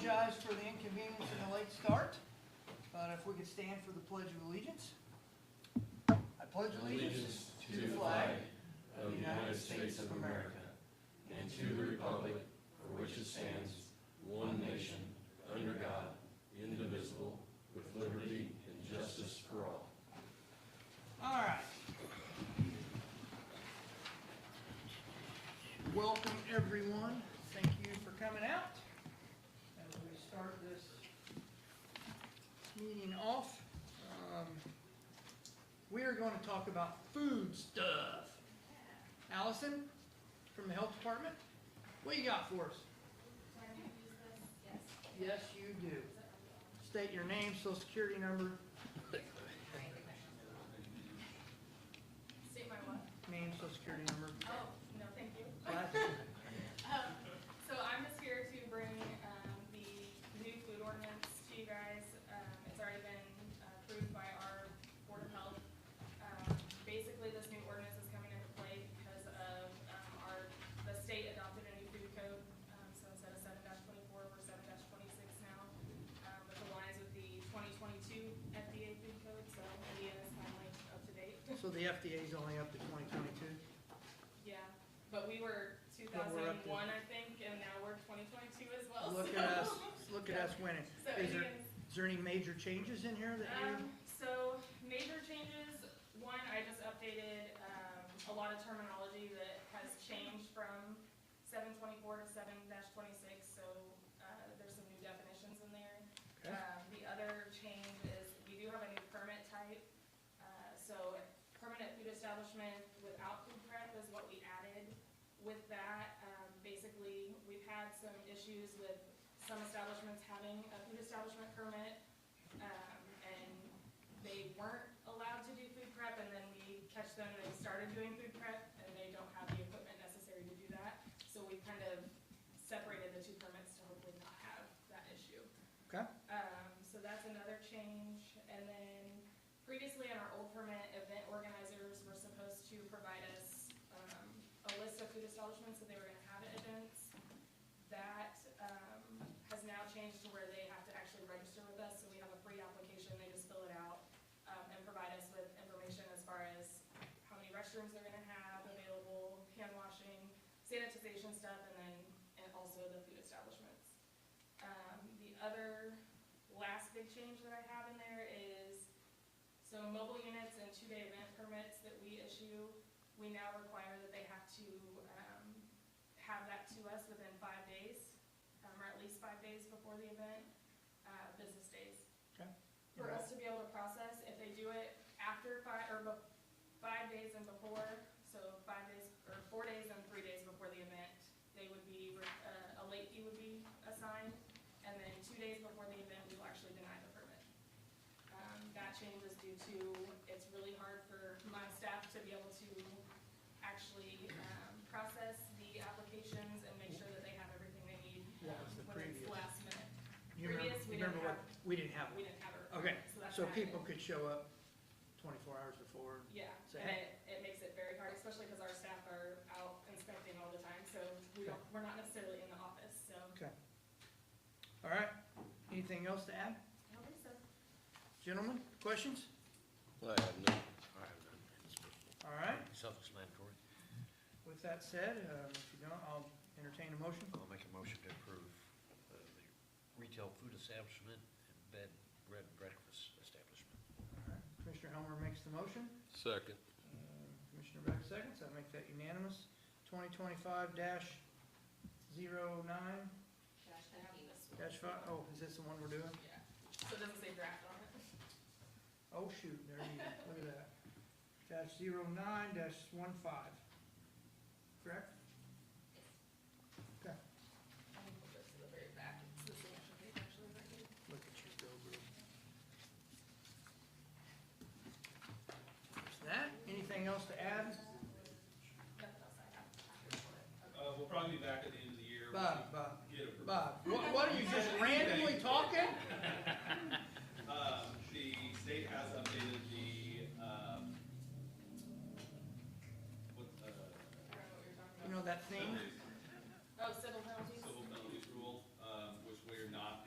apologize for the inconvenience and the late start, but if we could stand for the Pledge of Allegiance. I pledge allegiance to the flag of the United States of America and to the republic for which it stands, one nation, under God, indivisible, with liberty and justice for all. All right. Welcome, everyone. Thank you for coming out. As we start this meeting off, we are going to talk about food stuff. Allison, from the health department, what you got for us? Yes, you do. State your name, social security number. State my what? Name, social security number. Oh, no, thank you. So I'm just here to bring the new food ordinance to you guys. It's already been approved by our Board of Health. Basically, this new ordinance is coming into play because of the state adopted a new food code. So instead of 7-24, we're 7-26 now. Which aligns with the 2022 FDA food code. So Indiana is kind of like up to date. So the FDA is only up to 2022? Yeah, but we were 2001, I think, and now we're 2022 as well. Look at us! Look at us winning. So Is there any major changes in here that you? So major changes. One, I just updated a lot of terminology that has changed from 724 to 7-26. So there's some new definitions in there. Okay. The other change is we do have a new permit type. So permanent food establishment without food prep is what we added. With that, basically, we've had some issues with some establishments having a food establishment permit, and they weren't allowed to do food prep, and then we catch them, they started doing food prep, and they don't have the equipment necessary to do that. So we kind of separated the two permits to hopefully not have that issue. Okay. So that's another change. And then previously in our old permit, event organizers were supposed to provide us a list of food establishments that they were going to have at events. That has now changed to where they have to actually register with us. So we have a free application. They just fill it out and provide us with information as far as how many restrooms they're going to have available, hand washing, sanitization stuff, and also the food establishments. The other last big change that I have in there is, so mobile units and 2-day event permits that we issue, we now require that they have to have that to us within 5 days, or at least 5 days before the event, business days. Okay. For us to be able to process, if they do it after 5 days and before, so 5 days or 4 days and 3 days before the event, they would be a late fee would be assigned, and then 2 days before the event, we will actually deny the permit. That change is due to it's really hard for my staff to be able to actually process the applications and make sure that they have everything they need What was the when it's previous? last minute. You Previous, we didn't have. We didn't have We it. didn't have it. Okay, that's so why I people did it. could show up 24 hours before. Yeah, Say, and hey. it makes it very hard, especially because our staff are out inspecting all the time, so we're not necessarily in the office, so. Okay. All right. Anything else to add? I don't think so. Gentlemen, questions? I have none. All right. Self-explanatory. With that said, if you don't, I'll entertain a motion. I'll make a motion to approve the retail food establishment and bread and breakfast establishment. All right. Commissioner Helmer makes the motion. Second. Commissioner Beck seconds. I make that unanimous. 2025-09. -5. Oh, is this the one we're doing? Yeah, so it doesn't say draft on it. Oh, shoot, there you go, look at that. -09-15. Correct? Okay, I can put this to the very back, it's the signature page actually right here. look at you go, Bruce. There's that. Anything else to add? Nothing else I have. We'll probably be back at the end of the year. Bob, what are you just randomly talking? The state has updated the, I don't know what you're talking You know that thing? Oh, civil penalties? civil penalties rule, which we're not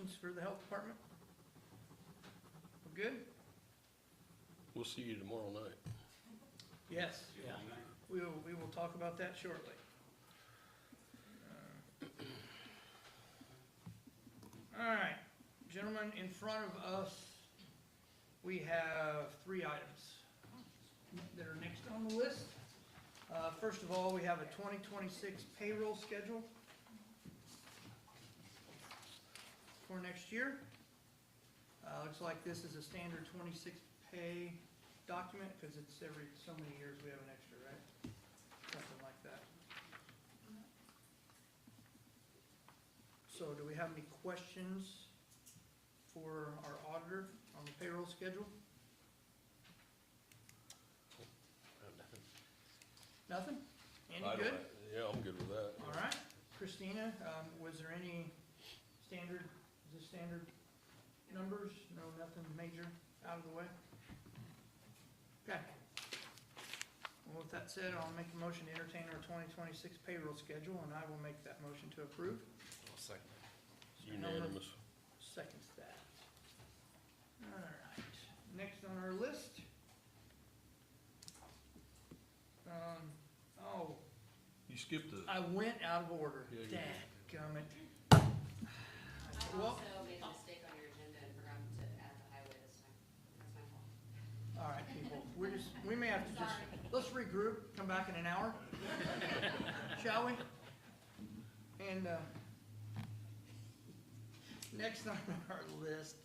questions for the health department? We're good? We'll see you tomorrow night. Yes, yeah. We will talk about that shortly. All right, gentlemen, in front of us, we have 3 items that are next on the list. First of all, we have a 2026 payroll schedule for next year. Looks like this is a standard 26 pay document, because it's every so many years we have an extra, right? Something like that. So do we have any questions for our auditor on the payroll schedule? Nothing? Andy, good? Yeah, I'm good with that. All right. Christina, was there any standard, is this standard numbers? No, nothing major out of the way? Okay. Well, with that said, I'll make a motion to entertain our 2026 payroll schedule, and I will make that motion to approve. I'll second that. Unanimous. Seconds that. All right. Next on our list. Oh, You skipped the, I went out of order. Yeah, you did. Dadgummit. I Well- also made a mistake on your agenda and forgot to add the highway this time. That's my fault. All right, people, we may have to just, let's regroup, come back in an hour. Shall we? And, next on our list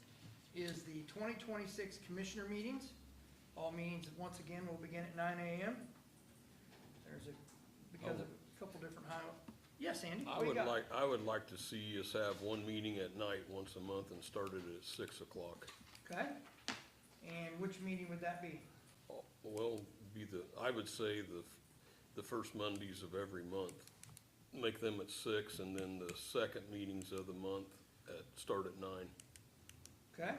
is the 2026 commissioner meetings. All meetings, once again, will begin at 9 a.m. Because of a couple different yes, Andy, what do you got? I would like to see us have one meeting at night once a month and start it at 6 o'clock. Okay, and which meeting would that be? Well, I would say the first Mondays of every month. Make them at 6, and then the second meetings of the month start at 9. Okay.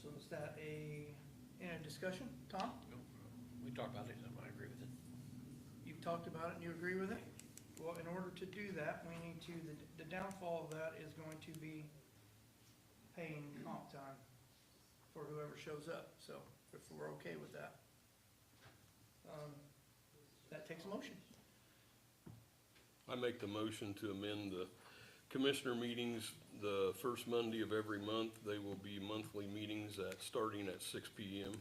So is that in a discussion, Tom? We talked about it, I agree with it. You've talked about it and you agree with it? Well, in order to do that, we need to, the downfall of that is going to be paying comp time for whoever shows up, so if we're okay with that. That takes a motion. I make the motion to amend the commissioner meetings the first Monday of every month. They will be monthly meetings starting at 6 p.m.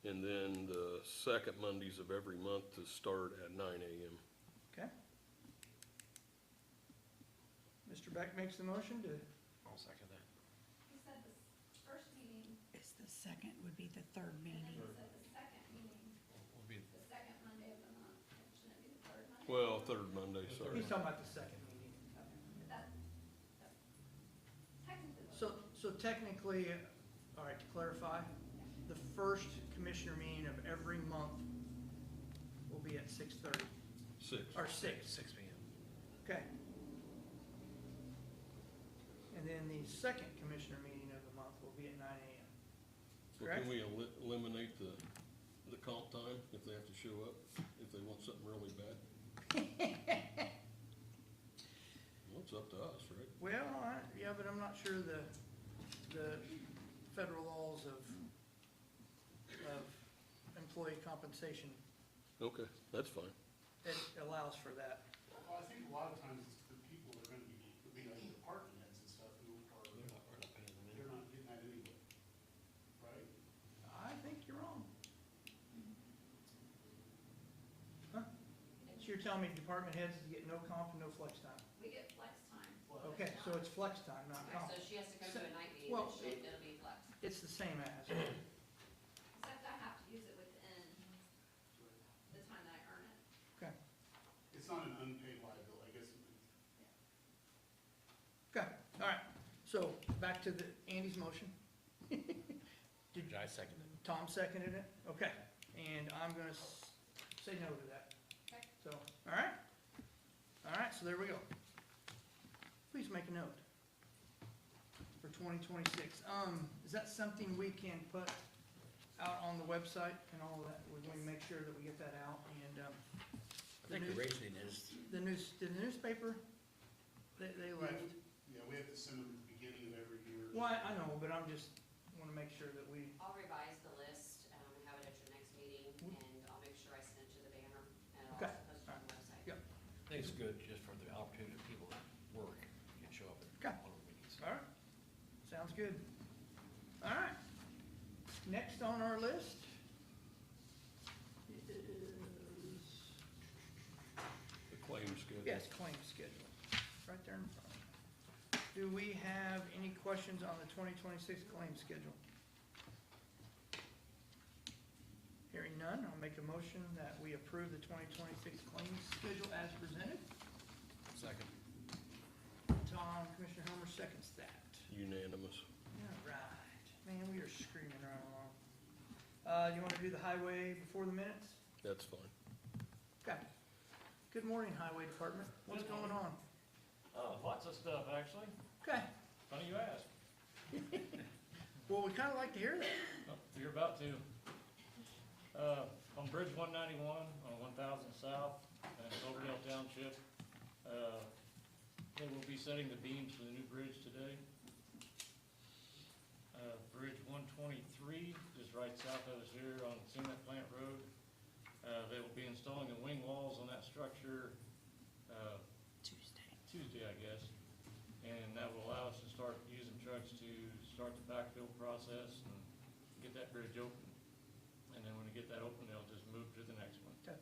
And then the second Mondays of every month to start at 9 a.m. Okay. Mr. Beck makes the motion to, I'll second that. He said the first meeting, It's the second would be the third and then meeting. he said the second meeting, We'll be, the second Monday of the month. Shouldn't it be the third Monday? Well, third Monday, sorry. he's talking about the second meeting. That's technically. So technically, all right, to clarify, the first commissioner meeting of every month will be at 6:30, 6. or 6. 6 p.m. Okay. And then the second commissioner meeting of the month will be at 9 a.m. Well, Correct? can we eliminate the comp time if they have to show up, if they want something really bad? Well, it's up to us, right? Well, yeah, but I'm not sure the federal laws of employee compensation, Okay, that's fine. it allows for that. Well, I think a lot of times it's the people that are gonna be like department heads and stuff who are, We're not paying them they're not getting that anyway, right? I think you're wrong. Huh? So you're telling me department heads get no comp and no flex time? We get flex time. Okay, so it's flex time, not Okay, comp. so she has to come to a night meeting, Well, and it'll be flex. It's the same as. Except I have to use it within the time that I earn it. Okay, It's not an unpaid liability, I guess. okay, all right. So back to Andy's motion. I second it. Tom seconded it? Okay, and I'm gonna say no to that. Okay. So, all right? All right, so there we go. Please make a note for 2026. Is that something we can put out on the website and all of that? We're going to make sure that we get that out and, I think the reasoning is, did the newspaper, they left. Yeah, we have to send them at the beginning of every year. Well, I know, but I'm just, wanna make sure that we, I'll revise the list, and have it at your next meeting, and I'll make sure I send it to the banner, and I'll Okay. also post it on the website. Yep. I think it's good just for the opportunity of people that work can show up Okay. at one of the meetings. alright, sounds good. Alright, next on our list is, The claim schedule. yes, claim schedule, right there in front. Do we have any questions on the 2026 claim schedule? Hearing none, I'll make a motion that we approve the 2026 claim schedule as presented. Second. Tom, Commissioner Helmer seconds that. Unanimous. All right, man, we are screaming right along. You wanna do the highway before the minutes? That's fine. Okay. Good morning, Highway Department. What's Good going on? Lots of stuff, actually. Okay, Funny you ask. well, we kinda like to hear that. Oh, you're about to. On Bridge 191, on 1000 South, in Cloverdale Township, they will be setting the beams for the new bridge today. Bridge 123, just right south of us here on Cement Plant Road. They will be installing the wing walls on that structure, Tuesday, I guess. And that will allow us to start using trucks to start the backfill process and get that bridge open. And then when we get that open, they'll just move to the next one. Okay.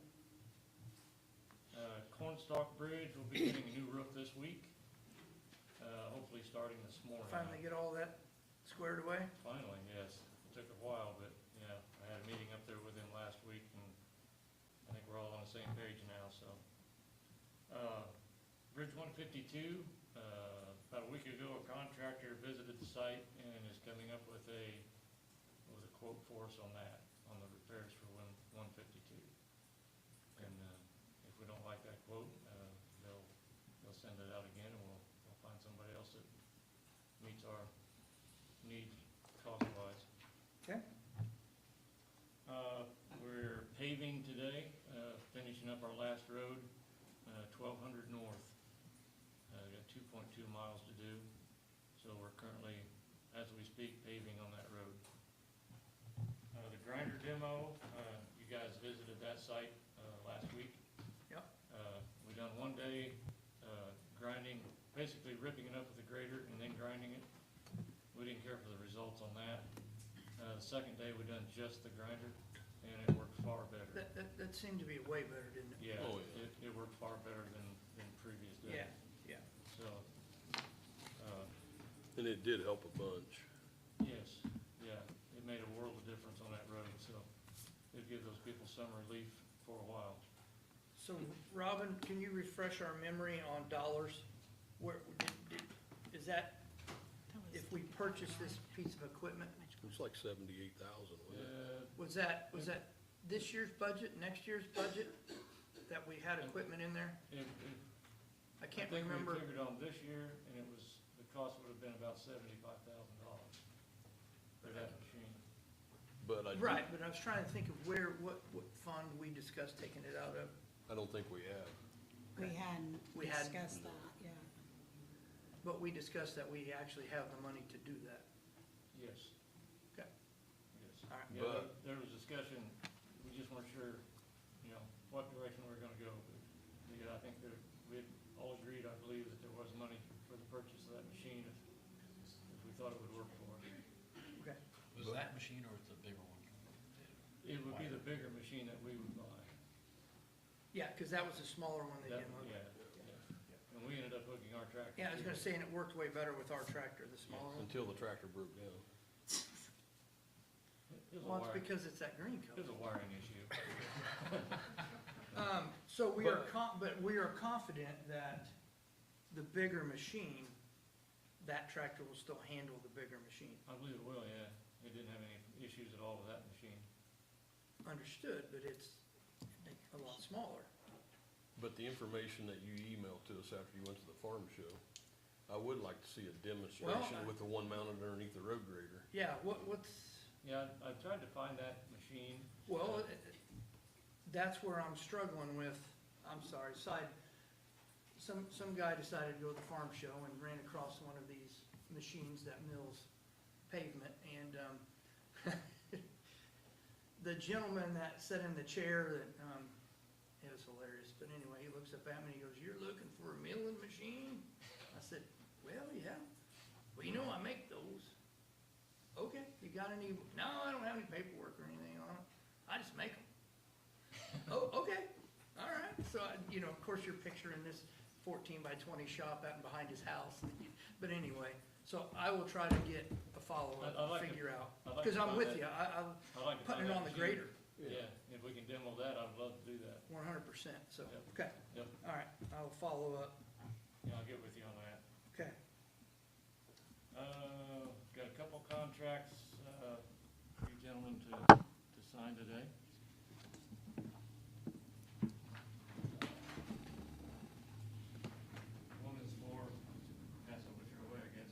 Cornstalk Bridge will be getting a new roof this week, hopefully starting this morning. Finally get all that squared away? Finally, yes. It took a while, but yeah, I had a meeting up there with him last week, and I think we're all on the same page now, so. Bridge 152, about a week ago, a contractor visited the site and is coming up with a quote for us on that, on the repairs for 152. And if we don't like that quote, they'll send it out again, and we'll find somebody else that meets our needs cost-wise. Okay. We're paving today, finishing up our last road, 1200 North. We got 2.2 miles to do, so we're currently, as we speak, paving on that road. The grinder demo, you guys visited that site last week. Yep. We done one day grinding, basically ripping it up with a grader and then grinding it. We didn't care for the results on that. The second day, we done just the grinder, and it worked far better. That seemed to be way better, didn't it? Yeah, Oh, yeah. it worked far better than previous days. Yeah, yeah. So, And it did help a bunch. yes, yeah, it made a world of difference on that road, so it'd give those people some relief for a while. So, Robin, can you refresh our memory on dollars? Where, is that, if we purchase this piece of equipment, It was like 78,000, wasn't it? was that this year's budget, next year's budget, that we had equipment in there? I can't remember. I think we figured on this year, and it was, the cost would have been about $75,000 for that machine. But I, Right, but I was trying to think of what fund we discussed taking it out of. I don't think we have. We hadn't We hadn't. discussed that, yeah. But we discussed that we actually have the money to do that. Yes. Okay. Yes. All right. Yeah, But- there was discussion, we just weren't sure, you know, what direction we were gonna go. But, yeah, I think that we had all agreed, I believe, that there was money for the purchase of that machine if we thought it would work for us. Okay. Was that machine or the bigger one? It would be the bigger machine that we would buy. Yeah, because that was a smaller one they That- demoed. yeah. And we ended up hooking our tractor. Yeah, I was to gonna it. say, and it worked way better with our tractor, the smaller one. Until the tractor broke down. It was a Well, it's wiring- because it's that green It was color. a wiring issue. So but we are confident that the bigger machine, that tractor will still handle the bigger machine. I believe it will, yeah. It didn't have any issues at all with that machine. Understood, but it's a lot smaller. But the information that you emailed to us after you went to the farm show, I would like to see a demonstration with the one mounted underneath the road grader. Yeah, what's, Yeah, I tried to find that machine. well, that's where I'm struggling with, I'm sorry, some guy decided to go to the farm show and ran across one of these machines that mills pavement, and, the gentleman that sat in the chair that, it was hilarious, but anyway, he looks up at me and he goes, "You're looking for a milling machine?" I said, "Well, yeah. Well, you know, I make those." "Okay, you got any?" "No, I don't have any paperwork or anything on it. I just make them." "Oh, okay, all right." So, you know, of course, you're picturing this 14 by 20 shop out and behind his house. But anyway, so I will try to get a follow-up, I'd like to- figure out, I'd like because to I'm find with that- you. I'd like to Putting find it on that the machine. grader, Yeah, if we can demo that, I'd love to do that. 100%, so, Yep. okay. Yep. All right, I'll follow up. Yeah, I'll get with you on that. Okay. Got a couple contracts, for you gentlemen to sign today. One is for, pass over your way, I guess.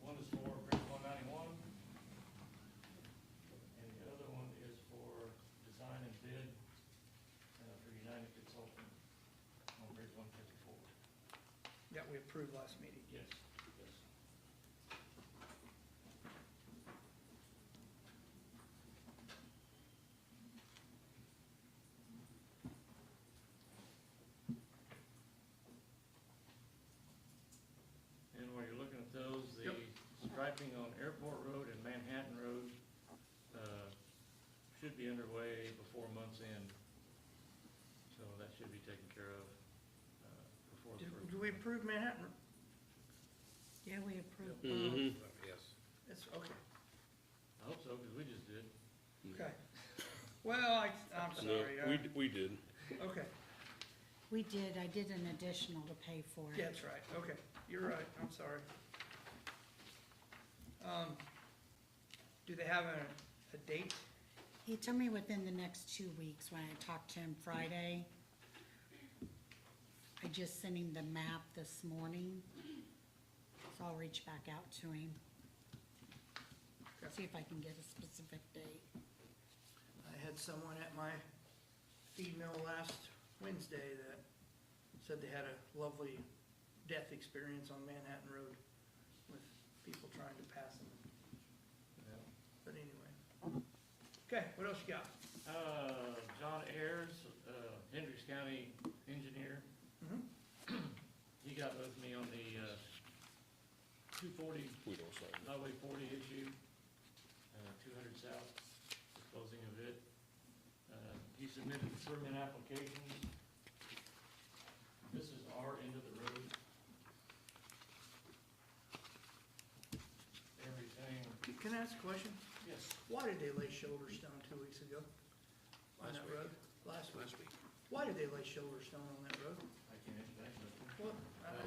One is for Bridge 191, and the other one is for design and bid, for United Consulting on Bridge 154. That we approved last meeting. Yes, yes. And while you're looking at those, the Yep. striping on Airport Road and Manhattan Road, should be underway before month's end. So that should be taken care of, before the first. Do we approve Manhattan? Yeah, we approved Mhm. Yes. It's, okay, I hope so, because we just did. okay. Well, I'm No, sorry. we did. Okay, We did, I did an additional to pay for it. yeah, that's right, okay, you're right, I'm sorry. Do they have a date? He told me within the next 2 weeks when I talked to him Friday. I just sent him the map this morning, so I'll reach back out to him. Okay. See if I can get a specific date. I had someone at my feed mill last Wednesday that said they had a lovely death experience on Manhattan Road with people trying to pass them, Yeah. but anyway. Okay, what else you got? John Ayers, Hendricks County engineer, he got with me on the, 240 We don't sign it. Highway 40 issue, 200 south, disposing of it. He submitted the permit applications. This is our end of the road. Everything, Can I ask a question? yes, Why did they lay shoulder stone 2 weeks ago on Last that week. road? Last week. Last week. Why did they lay shoulder stone on that road? I can't answer that question. What,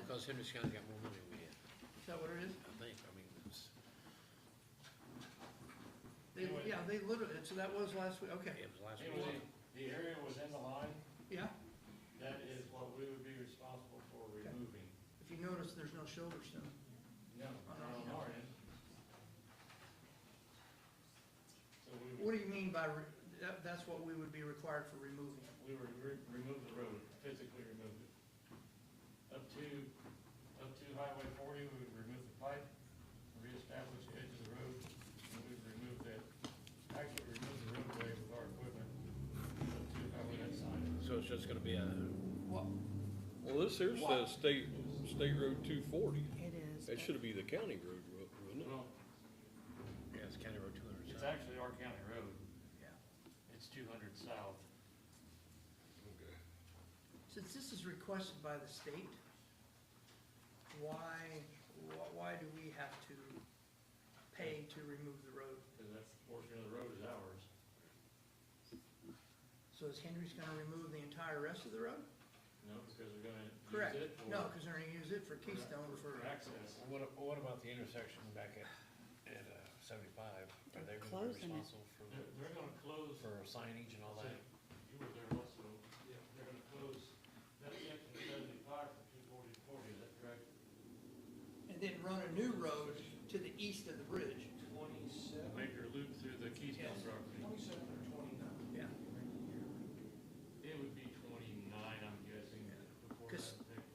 Because Henry County got more money than we had, is that what it is? I think. I mean, it's, Yeah, they literally, so that was last week, okay, it was last week. Anyway, the area was in the line, yeah. that is what we would be responsible for Okay. removing. If you notice, there's no shoulder stone. No, not on our end. So What do you mean by, that's what we would be required for removing? we would remove the road, physically remove it. Up to Highway 40, we would remove the pipe, reestablish the edge of the road, and we would remove that, actually remove the roadway with our equipment up to however that sign is. So it's just gonna be a, What, Well, this here says State Road 240. It is. That but- should be the county road, wouldn't it? Well, yeah, it's County Road 200 it's south. actually our county road, yeah. it's 200 south. Since this is requested by the state, why do we have to pay to remove the road? Because that portion of the road is ours. So is Henry's gonna remove the entire rest of the road? No, because we're gonna Correct. use it for. No, because they're gonna use it for Keystone for, access. What about the intersection back at 75? Are they gonna be Closing it. responsible They're gonna close. for signage and all that? You were there also, they're gonna close that section of 75 from 240 to 40, is that correct? and then run a new road to the east of the bridge. Major loop through the Keystone Yes. property. Yeah. It would be 29, I'm guessing, before 'Cause that takes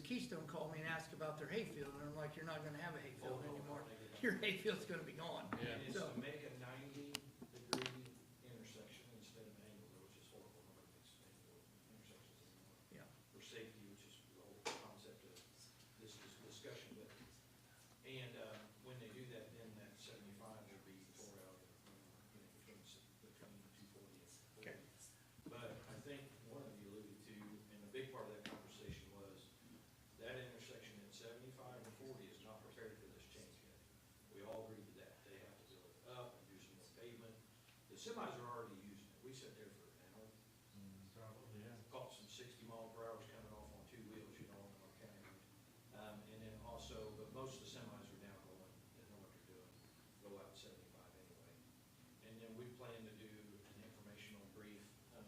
Keystone called me and asked about their hayfield, and I'm like, you're not gonna have a hayfield anymore. Your hayfield's gonna be gone. Yeah. And it's So- to make a 90-degree intersection instead of an angle, which is horrible, nobody makes angle intersections anymore. Yeah. For safety, which is the whole concept of this discussion, but, and, when they do that, then that 75 will be tore out, between 240 and 40. Okay. But I think one of you alluded to, and a big part of that conversation was, that intersection at 75 and 40 is not prepared for this change yet. We all agreed to that. They have to build it up and do some more pavement. The semis are already using it. We sat there for an hour, Probably, yeah. caught some 60 mile per hours coming off on two wheels, on our county road. And then also, but most of the semis are down going, they know what they're doing, go out 75 anyway. And then we plan to do an informational brief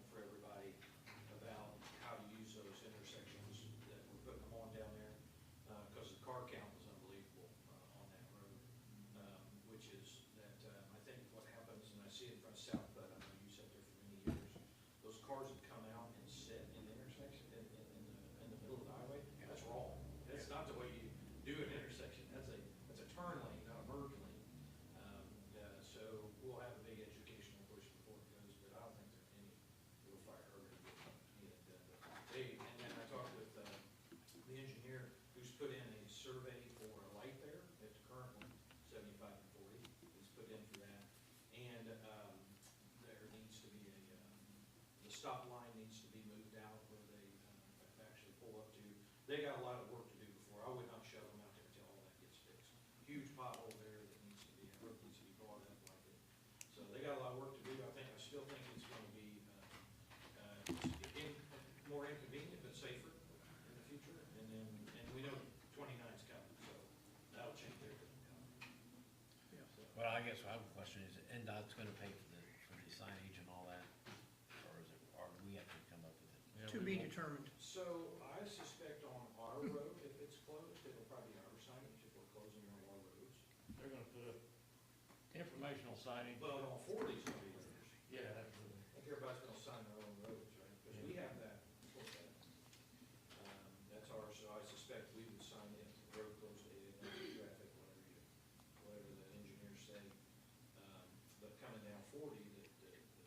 for everybody about how to use those intersections that we're putting them on down there. Because the car count was unbelievable on that road, which is that, I think what happens, and I see it from South, but I know you sat there for many years, those cars would come out and sit in the intersection, in the middle of the highway. That's wrong. That's not the way you do an intersection. That's a turn lane, not a merge lane. So we'll have a big educational push before it goes, but I don't think there's any real fire hurry to get it done. But and then I talked with the engineer who's put in a survey for a light there at the current one, 75 and 40. He's put in for that. And there needs to be the stop line needs to be moved out where they actually pull up to. They got a lot of work to do before. I would not shove them out there until all that gets fixed. Huge pothole there that needs to be, brought up like it. So they got a lot of work to do. I still think it's gonna be more inconvenient but safer in the future. And we know 29's coming, so that'll change everything. Well, I guess I have a question, is NDOT's gonna pay for the signage and all that? Or do we have to come up with it? Yeah, To we be won't- determined. So I suspect on our road, if it's closed, it'll probably be our signage if we're closing on our roads. They're gonna put up informational signage. But on 40's gonna be theirs. Yeah, absolutely. I think everybody's gonna sign their own roads, right? Because we have that. That's ours, so I suspect we would sign it, road closed, traffic, whatever the engineers say. But coming down 40,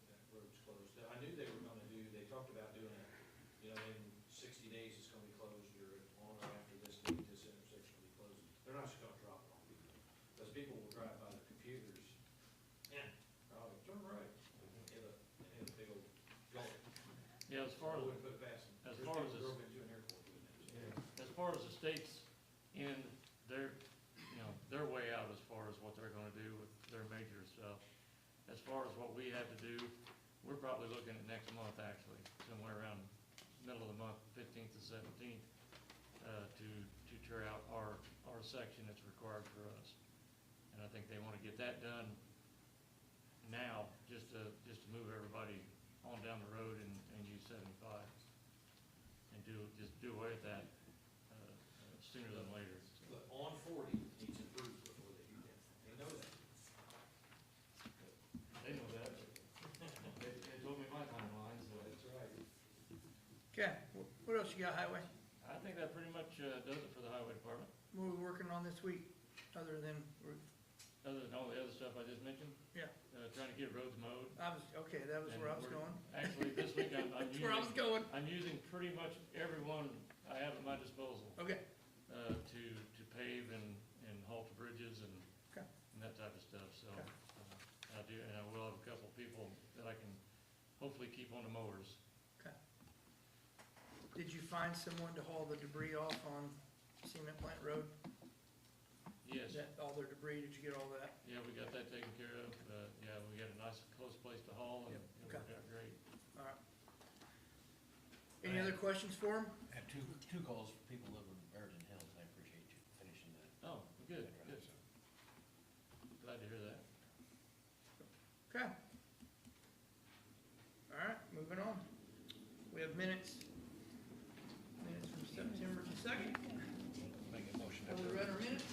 that road's closed. I knew they were gonna do, they talked about doing it, in 60 days it's gonna be closed, or on or after this date, this intersection will be closed. They're not just gonna drop it on people, because people will drive by their computers, and, turn right, and hit a big old gully. Yeah, as far I as, wouldn't put it past them. as There's far as people this- drove into an airport doing that, so. as far as the state's in, their way out as far as what they're gonna do with their major stuff. As far as what we have to do, we're probably looking at next month, actually, somewhere around middle of the month, 15th to 17th, to tear out our section that's required for us. And I think they wanna get that done now, just to move everybody on down the road and use 75. And just do away with that, sooner than later. So, But on 40 needs improved before they do that. They know that. they know that. They told me my timeline, so. That's right. Okay, what else you got, highway? I think that pretty much does it for the highway department, What are we working on this week, other than, other than all the other stuff I just mentioned. Yeah. Trying to get roads mowed. that was And where I was we're- going. Actually, this week I'm That's where I was using, going. I'm using pretty much everyone I have at my disposal, Okay, to pave and halt bridges and Okay. that type of stuff, so. Okay. And I will have a couple people that I can hopefully keep on the mowers. okay. Did you find someone to haul the debris off on Cement Plant Road? Yes, That, all their debris, did you get all that? yeah, we got that taken care of, yeah, we got a nice close place to haul and Yep, it okay. worked out great. All right. Any other questions for him? I have two calls for people living in Meriden Hills. I appreciate you finishing that. Oh, good, good. Glad to hear that. Okay. All right, moving on. We have minutes. Minutes from September the 2nd. Make a motion. Have we read our minutes?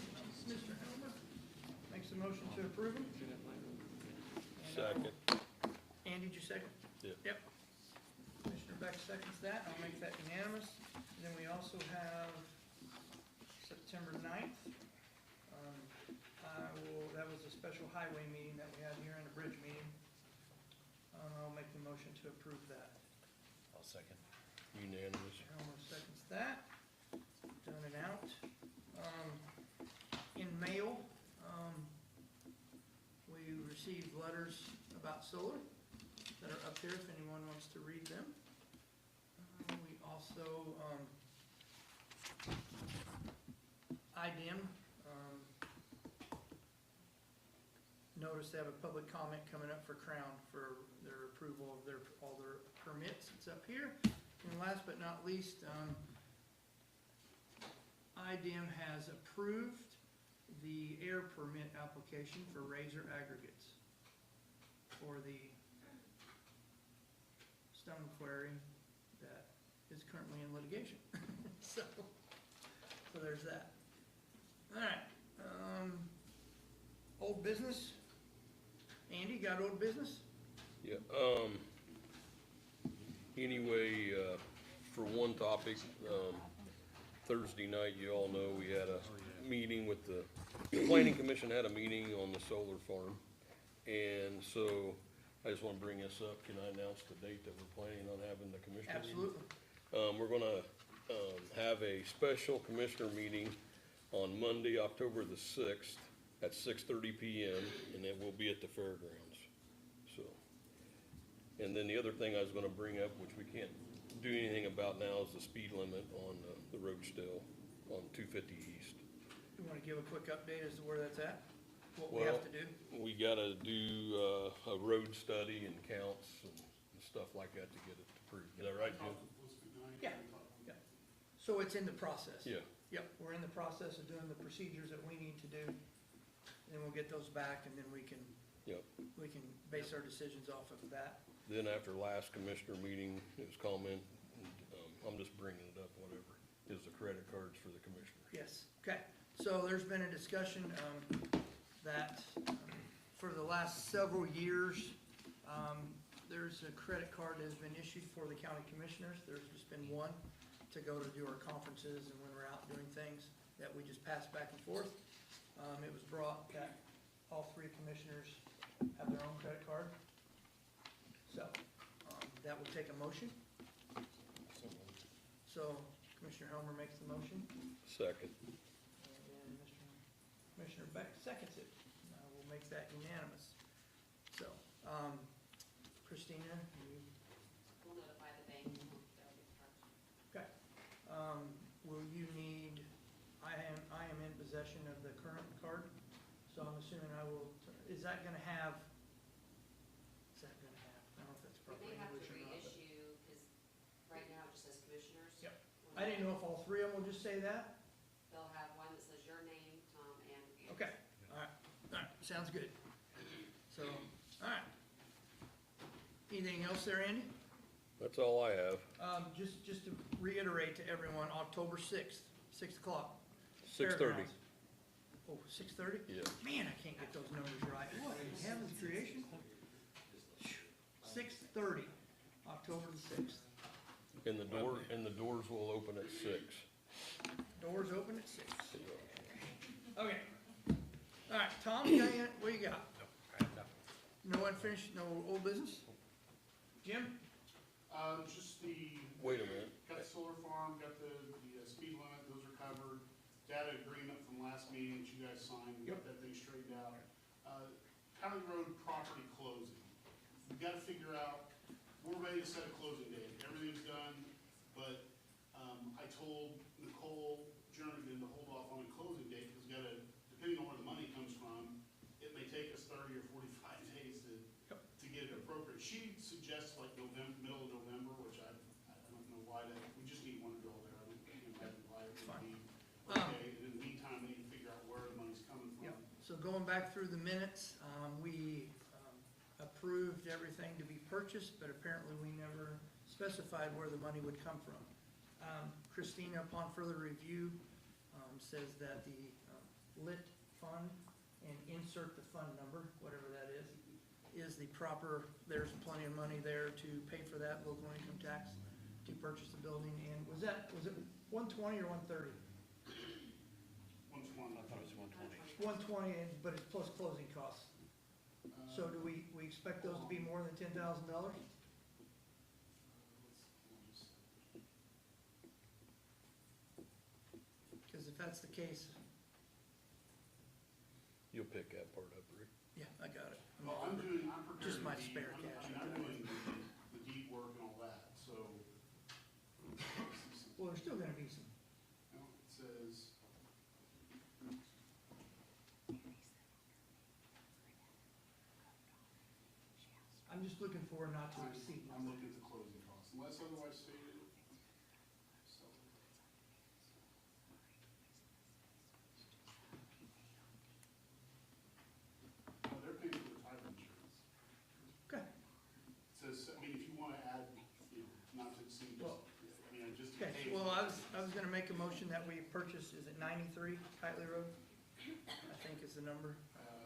Mr. Helmer makes a motion to approve them. Second. Andy, did you second? Yep. Yep. Commissioner Beck seconds that. I'll make that unanimous. Then we also have September 9th. That was a special highway meeting that we had here and a bridge meeting. I'll make the motion to approve that. I'll second. Unanimous. Elmer seconds that. Done and out. In mail, we received letters about solar that are up here if anyone wants to read them. We also, IDM, noticed they have a public comment coming up for Crown for their approval of all their permits. It's up here. And last but not least, IDM has approved the air permit application for Razor Aggregates for the stone quarry that is currently in litigation. So there's that. All right, old business. Andy, got old business? Yeah, anyway, for one topic, Thursday night, you all know, we had a meeting with the planning commission, had a meeting on the solar farm. And so, I just wanna bring this up, can I announce the date that we're planning on having the commissioner meeting? Absolutely. We're gonna, have a special commissioner meeting on Monday, October the 6th, at 6:30 PM, and it will be at the fairgrounds, so. And then the other thing I was gonna bring up, which we can't do anything about now, is the speed limit on the road still, on 250 East. You wanna give a quick update as to where that's at? What we have to do? We gotta do, a road study and counts and stuff like that to get it approved, is that right, Jim? Yeah. Yeah. So it's in the process? Yeah. Yep, we're in the process of doing the procedures that we need to do. Then we'll get those back and then we can, Yep. we can base our decisions off of that. Then after last commissioner meeting, it was comment, I'm just bringing it up, whatever, is the credit cards for the commissioners. Yes, okay. So there's been a discussion, that, for the last several years, there's a credit card that has been issued for the county commissioners. There's just been one to go to do our conferences and when we're out doing things that we just pass back and forth. It was brought that all three commissioners have their own credit card. So, that will take a motion. So Commissioner Helmer makes the motion, Second. and Commissioner Beck seconds it. We'll make that unanimous. So, Christina, you, We'll notify the bank, and they'll get charged. okay. Will you need, I am in possession of the current card, so I'm assuming I will, is that gonna have, I don't know if that's We proper may have to English or not, but. reissue, because right now it just says commissioners. Yep. I didn't know if all three of them will just say that? They'll have one that says your name, Tom, and Andrew. Okay, all right, sounds good. So, all right. Anything else there, Andy? That's all I have. Just to reiterate to everyone, October 6th, 6 o'clock. 6:30. Fairgrounds. Oh, 6:30? Yeah. Man, I can't get those numbers right. What in heaven's creation? 6:30, October the 6th. And the doors will open at 6. Doors open at 6. Okay. All right, Tom, you got any- what you got? No unfinished, no old business? Jim? Just the. Wait a minute. Got the solar farm, got the speed limit, those are covered. Data agreement from last meeting that you guys signed, we got that thing straightened out. County road property closing. We gotta figure out, we're ready to set a closing date. Everything's done, but, I told Nicole Jernigan to hold off on a closing date, because we gotta, depending on where the money comes from, it may take us 30 or 45 days to get it appropriate. She suggests like November, middle of November, which I don't know why that, we just need one girl there. I don't think why it would be okay. And in the meantime, we need to figure out where the money's coming from. Yep. So going back through the minutes, we approved everything to be purchased, but apparently we never specified where the money would come from. Christina, upon further review, says that the lit fund and insert the fund number, whatever that is the proper, there's plenty of money there to pay for that local income tax to purchase the building. And was it 120 or 130? 120. I thought it was 120. 120, but it's plus closing costs. So do we expect those to be more than $10,000? Because if that's the case, You'll pick that part up, Rick. yeah, I got it. Well, I'm preparing. Just my the deed. spare cash. I'm doing the deed work and all that, so. Well, there's still gonna be some, Well, it says. I'm just looking for not to exceed. I'm looking at the closing costs, unless otherwise stated. So, they're paying for the title insurance. Okay, It says, I mean, if you wanna add, not to exceed, Well, just in okay, case. well, I was gonna make a motion that we purchase, is it 93 Kiteley Road? I think is the number,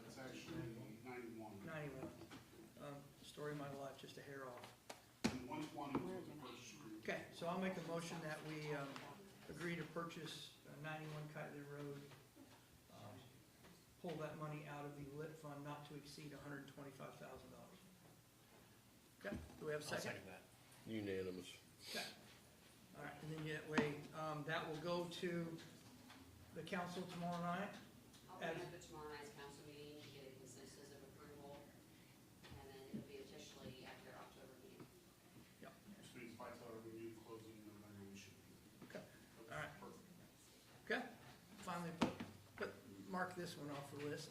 It's actually 91. 91. Story of my life, just a hair off. And 120 was what the purchase agreement. Okay, so I'll make a motion that we agree to purchase 91 Kiteley Road. Pull that money out of the lit fund not to exceed $125,000. Okay, do we have a I'll second? second that. Unanimous. Okay. All right, and then that way, that will go to the council tomorrow night. I'll bring it up at tomorrow night's council meeting to get a consensus of approval, and then it'll be officially at their October meeting. Which means if I tell her we do the closing in November, we should be. Okay, all right. Perfect. Okay, finally mark this one off the list.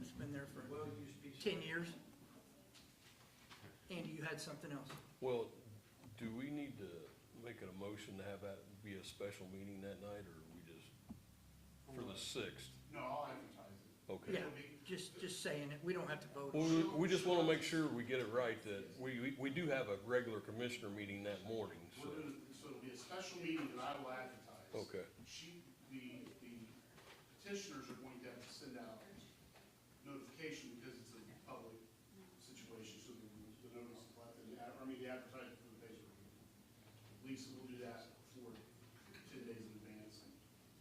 It's been there for 10 years. Andy, you had something else? Well, do we need to make a motion to have that be a special meeting that night, or we just, for the 6th? No, I'll advertise it. Okay. Yeah, just saying it, we don't have to vote. Well, we just wanna make sure we get it right, that we do have a regular commissioner meeting that morning, so. So it'll be a special meeting that I will advertise. Okay, The petitioners are going to have to send out notification because it's a public situation, so the notice is left, the advertising for the paper. Lisa will do that for 10 days in advance.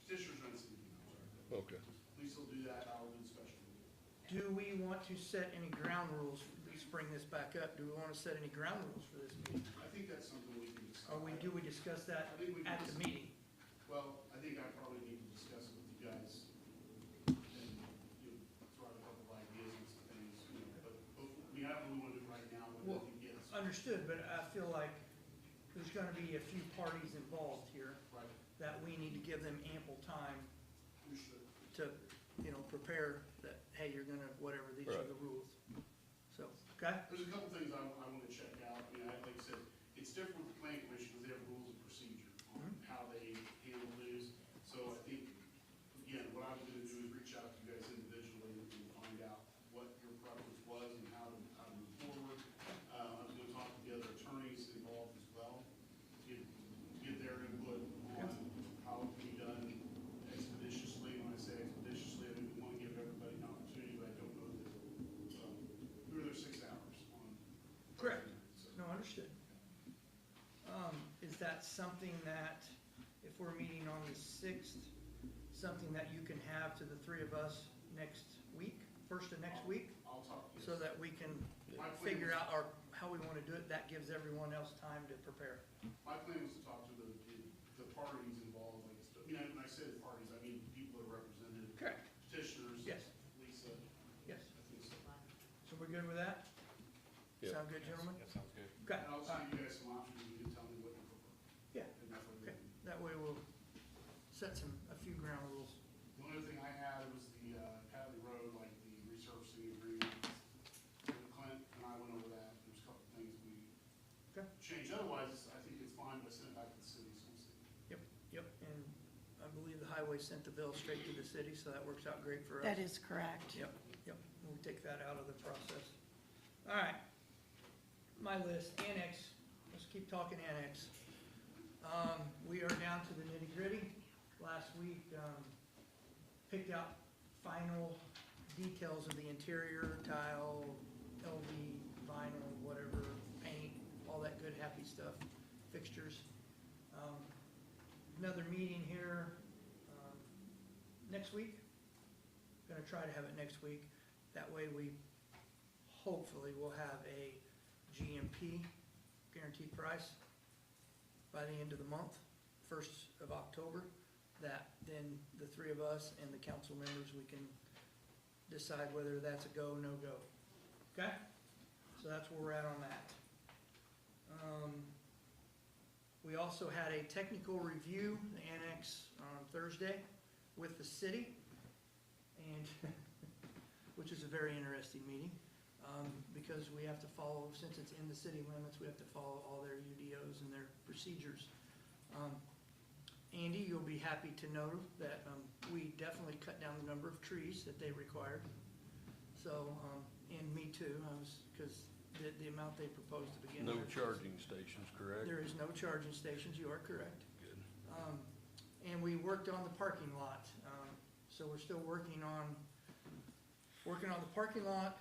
Petitioners are not seeing it. okay. Lisa will do that, I'll do the special meeting. Do we want to set any ground rules? Let's bring this back up. Do we want to set any ground rules for this meeting? I think that's something we can discuss. Or do we discuss that I think we can at the meeting? Well, I think I probably need to discuss it with you guys and, throw out a couple of ideas and some things, but, I don't really want to do it right now, but Well, I think, yes. Understood, but I feel like there's gonna be a few parties involved here Right, that we need to give them ample time understood. to, prepare that, hey, you're gonna, whatever, these are Right. the rules. So, okay? There's a couple things I want to check out, like I said, it's different with the planning commission because they have rules of procedure on how they handle news. So I think, again, what I'm gonna do is reach out to you guys individually and find out what your preference was and how to move forward. I'm gonna talk to the other attorneys involved as well, get their input on how it can be done expeditiously. When I say expeditiously, I mean, we want to give everybody an opportunity, but I don't know that, we were there 6 hours on. Correct. So, No, understood. Is that something that, if we're meeting on the 6th, something that you can have to the 3 of us next week, first of next week? I'll talk to you. So that we can My plan figure was- out how we wanna do it, that gives everyone else time to prepare. My plan was to talk to the parties involved, like, when I say the parties, I mean people that are represented, Correct. petitioners. Yes. Lisa, Yes, I think so. so we're good with that? Yeah. Sound good, gentlemen? That sounds good. Okay, And I'll all right. send you guys some options, you can tell me what you prefer. Yeah, And that's what we okay, do. that way we'll set a few ground rules. The only other thing I had was the Hadley Road, like the resurfacing agreement. Clint and I went over that, there's a couple of things we Okay. changed, otherwise, I think it's fine, but send it back to the city, so we'll see. Yep, and I believe the highway sent the bill straight to the city, so that works out great for us. That is correct. Yep, we'll take that out of the process. All right, my list, annex, let's keep talking annex. We are down to the nitty gritty. Last week, picked out final details of the interior, tile, LV, vinyl, whatever, paint, all that good happy stuff, fixtures. Another meeting here, next week. Gonna try to have it next week. That way we hopefully will have a GMP, guaranteed price, by the end of the month, 1st of October. That then the three of us and the council members, we can decide whether that's a go, no go. Okay? So that's where we're at on that. We also had a technical review, the annex, on Thursday with the city, and which is a very interesting meeting, because we have to follow, since it's in the city limits, we have to follow all their UDOs and their procedures. Andy, you'll be happy to know that we definitely cut down the number of trees that they required. So, and me too, because the amount they proposed to begin with. No charging stations, correct? There is no charging stations, you are correct. Good. And we worked on the parking lot, so we're still working on the parking lot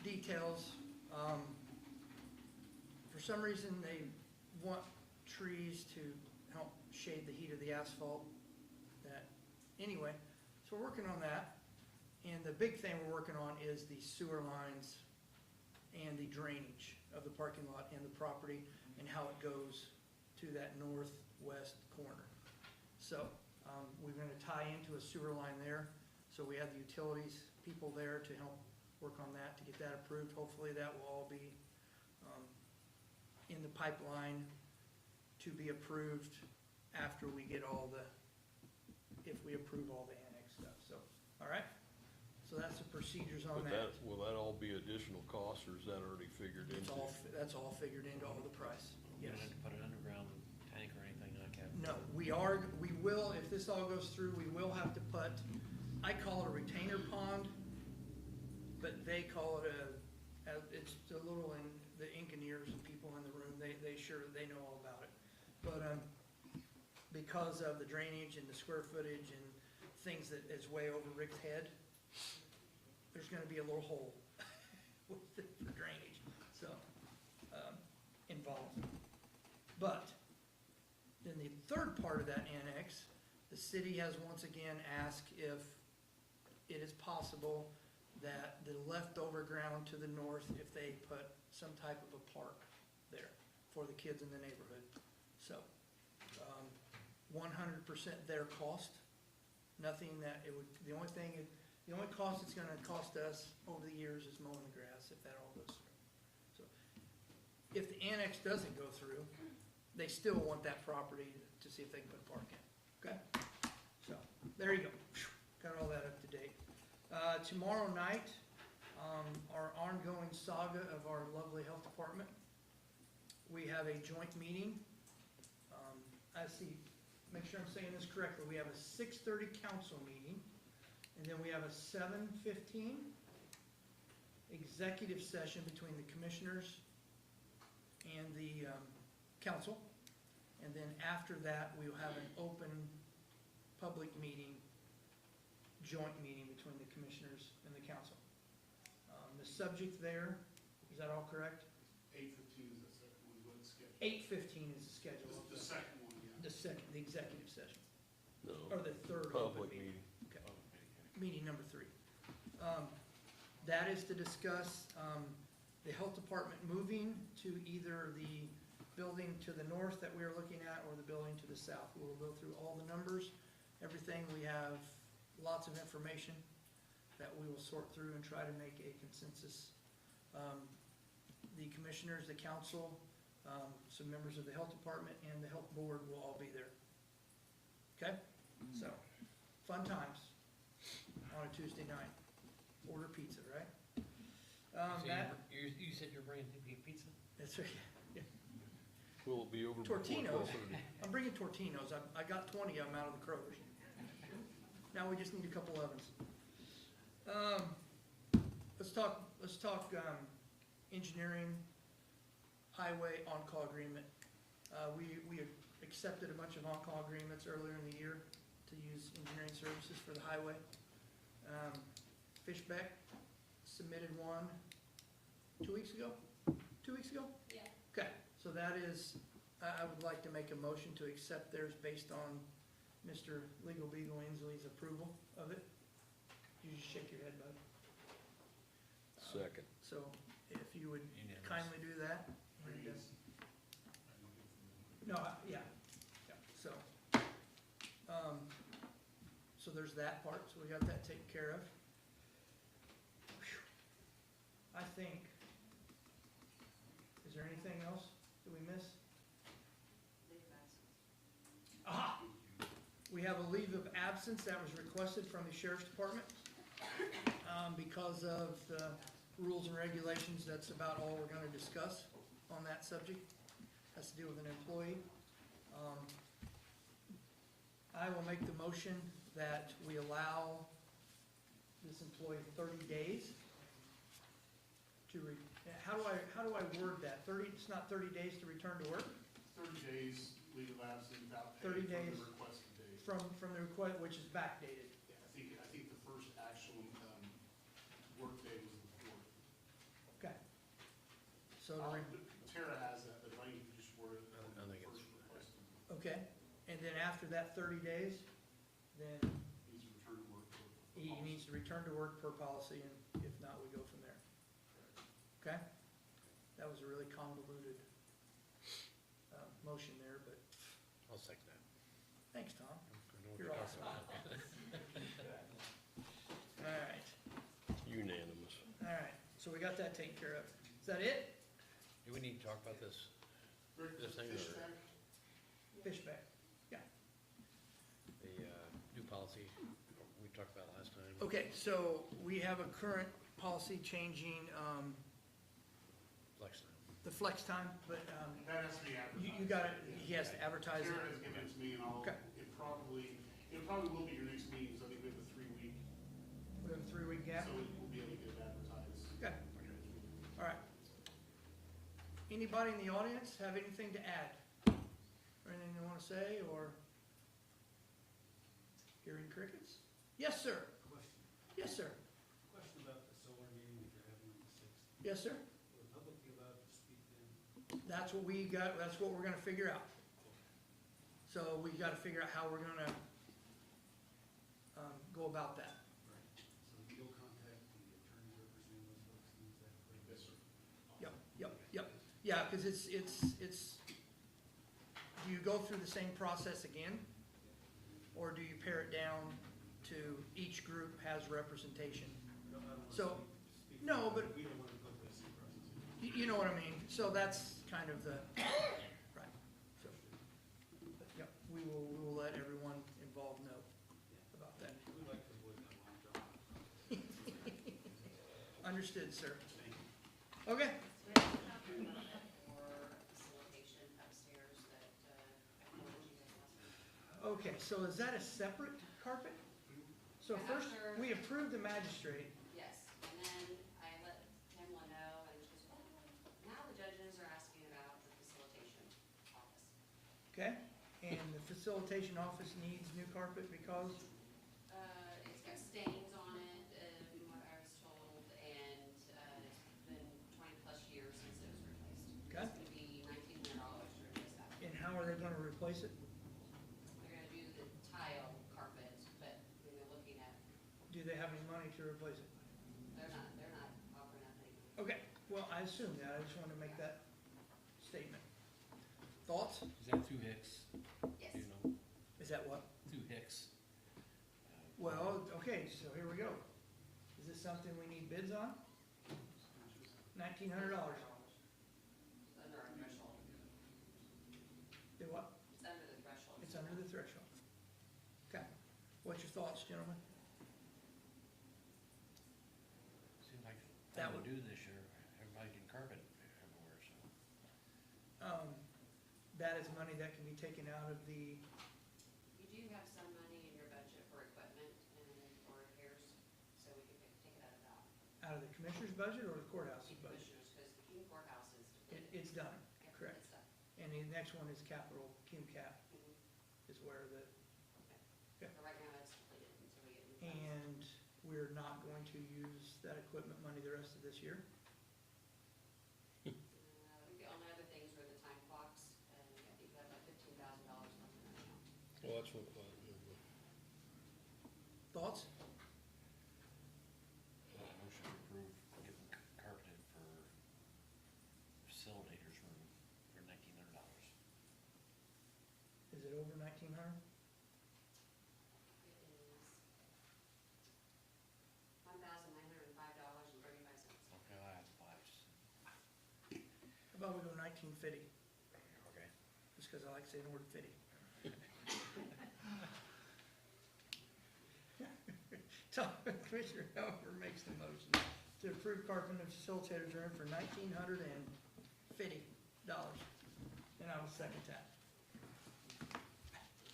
details. For some reason, they want trees to help shade the heat of the asphalt. Anyway, so we're working on that. And the big thing we're working on is the sewer lines and the drainage of the parking lot and the property and how it goes to that northwest corner. So, we're gonna tie into a sewer line there. So we have the utilities people there to help work on that, to get that approved. Hopefully that will all be, in the pipeline to be approved after we get if we approve all the annex stuff, so, all right? So that's the procedures on But that. will that all be additional costs, or is that already figured into? That's all figured into all the price, You yes. don't have to put an underground tank or anything like that? No, we will, if this all goes through, we will have to put, I call it a retainer pond, but they call it it's a little, in the engineers and people in the room, they know all about it. But, because of the drainage and the square footage and things that is way over Rick's head, there's gonna be a little hole for drainage, so, involved. But, then the third part of that annex, the city has once again asked if it is possible that the leftover ground to the north, if they put some type of a park there for the kids in the neighborhood. So, 100% their cost, nothing that it would, the only cost it's gonna cost us over the years is mowing the grass, if that all goes through. So, if the annex doesn't go through, they still want that property to see if they can put a park in, okay? So, there you go, got all that up to date. Tomorrow night, our ongoing saga of our lovely health department, we have a joint meeting. Make sure I'm saying this correctly, we have a 6:30 council meeting, and then we have a 7:15 executive session between the commissioners and the council. And then after that, we will have an open public meeting, joint meeting between the commissioners and the council. The subject there, is that all correct? 8:15 is the second one, what it's scheduled. 8:15 is the schedule. The second one, yeah. The executive session, No, or the third open public meeting. meeting. Okay, meeting number 3. That is to discuss the health department moving to either the building to the north that we are looking at or the building to the south. We'll go through all the numbers, everything. We have lots of information that we will sort through and try to make a consensus. The commissioners, the council, some members of the health department, and the health board will all be there. Okay? So, fun times on a Tuesday night. Order pizza, right? You said you're bringing pizza? That's right. Will it be over before Tortinos. 12:30? I'm bringing Tortinos. I got 20 of them out of the Kroger's. Now we just need a couple ovens. Let's talk engineering, highway on-call agreement. We accepted a bunch of on-call agreements earlier in the year to use engineering services for the highway. Fishbeck submitted one 2 weeks ago? 2 weeks ago? Yeah. Okay, so that is, I would like to make a motion to accept theirs based on Mr. Legal Beagle Inslee's approval of it. You just shake your head, bud. Second. So if you would Unanimous. kindly do that. and, No, yeah, so, so there's that part, so we got that taken care of. Whew. I think, is there anything else that we miss? Leave of absence. Aha! We have a leave of absence that was requested from the sheriff's department. Because of the rules and regulations, that's about all we're gonna discuss on that subject. Has to do with an employee. I will make the motion that we allow this employee 30 days to how do I word that? 30, it's not 30 days to return to work? 30 days leave of absence without pay 30 from days. the requested date. From the request, which is backdated. Yeah, I think the first actual, work day was the 4th. Okay. So, to Tara has that, but if I can just word it. I think it's- first requested. okay, and then after that 30 days, then Needs to return to work. he needs to return to work per policy, and if not, we go from there. Okay? That was a really convoluted motion there, but I'll second that. thanks, Tom. I know what You're you're awesome. talking about. All right, Unanimous. all right, so we got that taken care of. Is that it? Do we need to talk about this? Rick, This thing fish or- back? Fishback. The new policy we talked about last time? Okay, so we have a current policy changing Flex time. the flex time, but That has to be advertised. you got it, he has to advertise Tara it. has given it to me and I'll, Okay. it probably will be your next meeting, because I think we have a 3-week, We have a 3-week gap. so we'll be able to get it advertised. Okay, all right. Anybody in the audience have anything to add? Or anything they want to say, or? Hearing crickets? Yes, sir. Question, Yes, sir. question about the solar meeting that you're having on the 6th. Yes, sir. Will the public be allowed to speak then? That's what we got, that's what we're gonna figure out. So we gotta figure out how we're gonna, go about that. Right. So you'll contact the attorney representing those folks, and is that correct? Yes, sir. Yep. Yeah, cause it's, do you go through the same process again? Or do you pare it down to each group has representation? No, I don't want to So, speak. no, but- We don't want to go through the same process. You know what I mean? So that's kind of the, right, so, but, yep, we will let everyone involved know about that. We like to avoid that long draw. Understood, sir. Thank you. Okay, So we have a copy of it for facilitation upstairs that, I forwarded you guys last week. okay, so is that a separate carpet? So first, we approved the magistrate, Yes, and then I let Pamela know, and she goes, well, now the judges are asking about the facilitation office. okay? And the facilitation office needs new carpet because, It's got stains on it, from what I was told, and, it's been 20-plus years since it was replaced. Okay. It's gonna be $1,900 to replace that. and how are they gonna replace it? They're gonna do the tile carpet, but when they're looking at, Do they have any money to replace it? they're not offering up any. Okay, well, I assume that, I just wanted to make that statement. Thoughts? Is that through Hicks? Yes. Do you know? Is that what? Through Hicks. Well, okay, so here we go. Is this something we need bids on? $1,900. It's under our threshold. Do what? It's under the threshold. It's under the threshold. Okay, what's your thoughts, gentlemen? Seems like That that would- would do this year. Everybody can carpet everywhere, so. That is money that can be taken out of the, You do have some money in your budget for equipment and for repairs, so we can take it out of that. out of the commissioner's budget or the courthouse's budget? Commissioners, because the King courthouse is It, depleted. it's done, Yeah, correct. it's done. And the next one is capital, CUMCAP Mhm. is where the, But right now, it's depleted until we get new funds. and we're not going to use that equipment money the rest of this year? I think the only other things were the time clocks, and I think we have about $15,000 left in that account. Well, that's what, thoughts? Motion to approve getting carpeted for facilitators room for $1,900. Is it over 1,900? It is $1,905.35. Okay, I have five. How about we go 1950, Okay. just because I like saying the word fitty. So, Commissioner Helmer makes the motion to approve carpenter facilitators room for $1,950, and I will second that.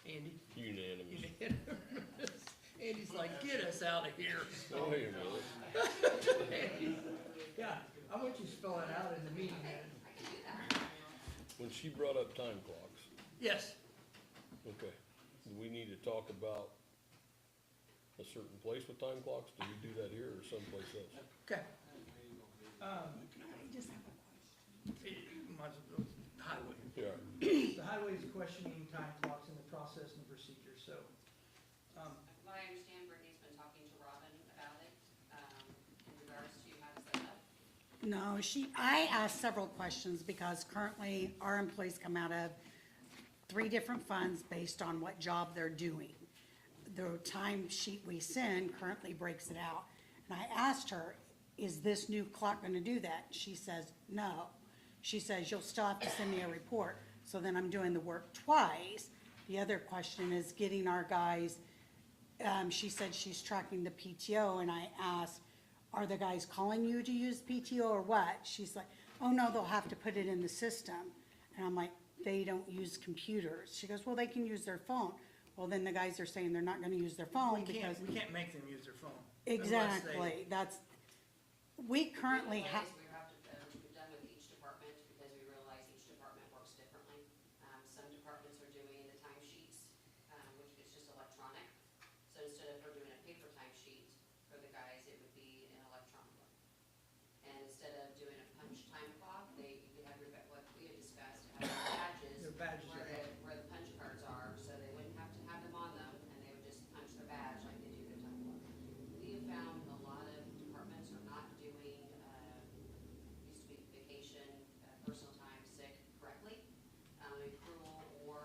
Andy? Unanimous. Unanimous. Andy's like, get us out of here. Wait a minute. Yeah, I want you to spell it out in the meeting I minutes. can do that. When she brought up time clocks, Yes, okay, do we need to talk about a certain place with time clocks? Do we do that here or someplace else? okay. I just have a question. Might as well, highway. Yeah. The highway is questioning time clocks in the process and procedure, so, What I understand, Brittany's been talking to Robin about it, in regards to how to set up. No, I asked several questions because currently our employees come out of 3 different funds based on what job they're doing. The time sheet we send currently breaks it out. And I asked her, is this new clock gonna do that? She says, no. She says, you'll still have to send me a report. So then I'm doing the work twice. The other question is getting our guys, she said she's tracking the PTO, and I asked, are the guys calling you to use PTO or what? She's like, oh no, they'll have to put it in the system. And I'm like, they don't use computers. She goes, well, they can use their phone. Well, then the guys are saying they're not gonna use their phone because. we can't make them use their phone. Exactly, we currently have. We have to, we've done with each department, because we realize each department works differently. Some departments are doing the timesheets, which is just electronic. So instead of her doing a paper timesheet for the guys, it would be an electronic one. And instead of doing a punch time clock, you could have what we had discussed, have badges. Their badges are where the punch cards are, so they wouldn't have to have them on them, and they would just punch their badge like they do their time clock. We have found a lot of departments are not doing, used to be vacation, personal time, sick correctly, accrual or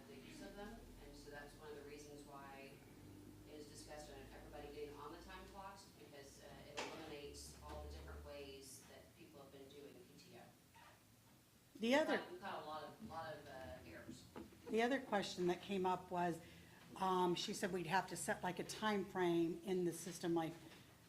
the use of them. And so that's one of the reasons why it is discussed on everybody getting on the time clocks, because it eliminates all the different ways that people have been doing PTO. The other. We've got a lot of errors. The other question that came up was, she said we'd have to set like a time frame in the system, like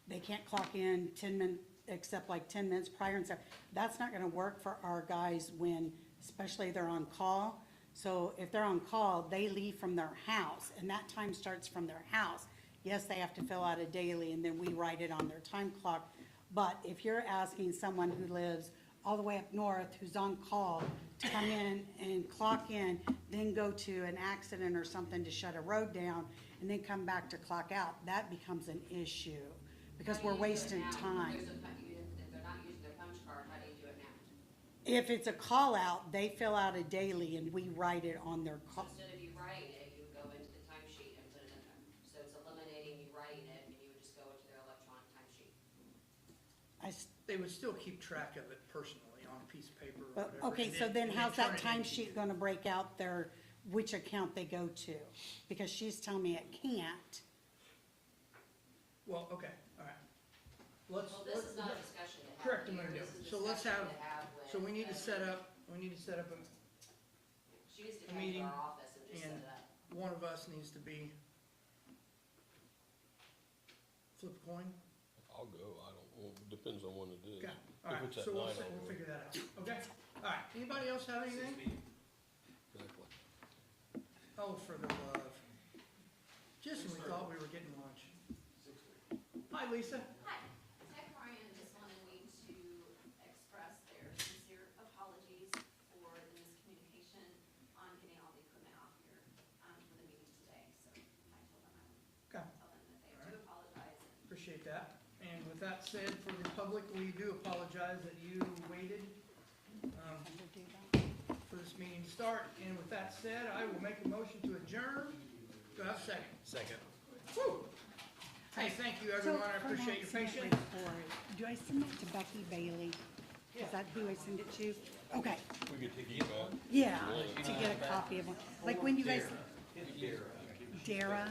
they can't clock in 10 minutes, except like 10 minutes prior and stuff. That's not gonna work for our guys when, especially they're on call. So if they're on call, they leave from their house, and that time starts from their house. Yes, they have to fill out a daily, and then we write it on their time clock. But if you're asking someone who lives all the way up north, who's on call, to come in and clock in, then go to an accident or something to shut a road down, and then come back to clock out, that becomes an issue, because How do we're you do it wasting now? time. If they're not using their punch card, how do you do it now? If it's a call out, they fill out a daily and we write it on their So call. instead of you writing it, you would go into the timesheet and put it in there. So it's eliminating you writing it, and you would just go into their electronic timesheet. They would still keep track of it personally on a piece of paper or But, whatever. okay, and so then and how's turn that it in. timesheet gonna break out which account they go to? Because she's telling me it can't. Well, okay, all right. Let's. Well, this is not a discussion to have. Correct, I'm here. gonna do This it. is So let's discussion have, to have so we with, need to set up, She needs to a come to meeting, our office and just set and it up. one of us needs to be, flip a coin? I'll go, I don't, well, depends on when it is. Okay, all right, If it's at so night, I'll we'll go. figure that out, okay? All right, anybody else have anything? Exactly. Oh, for the love. Just when we thought we were getting lunch. Hi, Lisa. Hi, Tech Ryan just wanted me to express their sincere apologies for the miscommunication on getting all the equipment off here, for the meeting today. So I told them I would Okay, tell them that they have to apologize. appreciate that. And with that said, for the public, we do apologize that you waited Ever do that? for this meeting to start. And with that said, I will make a motion to adjourn. Do I have a second? Second. Woo! Hey, thank you, So everyone, I for an appreciate your accident patience. report, do I send that to Becky Bailey? Is that who I send it to? Okay, We could take you back. yeah, to get a copy of one. Like when you guys, Dara?